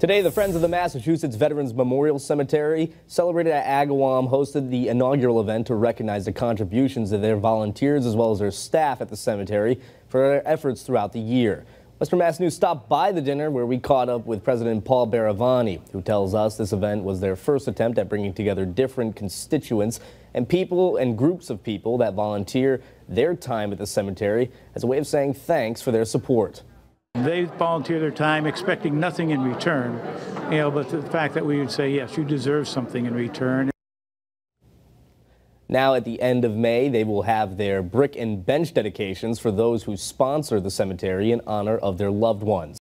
Today, the Friends of the Massachusetts Veterans Memorial Cemetery, celebrated at Agawam, hosted the inaugural event to recognize the contributions of their volunteers as well as their staff at the cemetery for their efforts throughout the year. Western Mass News stopped by the dinner where we caught up with President Paul Baravani, who tells us this event was their first attempt at bringing together different constituents and people and groups of people that volunteer their time at the cemetery as a way of saying thanks for their support. They volunteer their time expecting nothing in return, but the fact that we would say, yes, you deserve something in return. Now, at the end of May, they will have their brick and bench dedications for those who sponsor the cemetery in honor of their loved ones.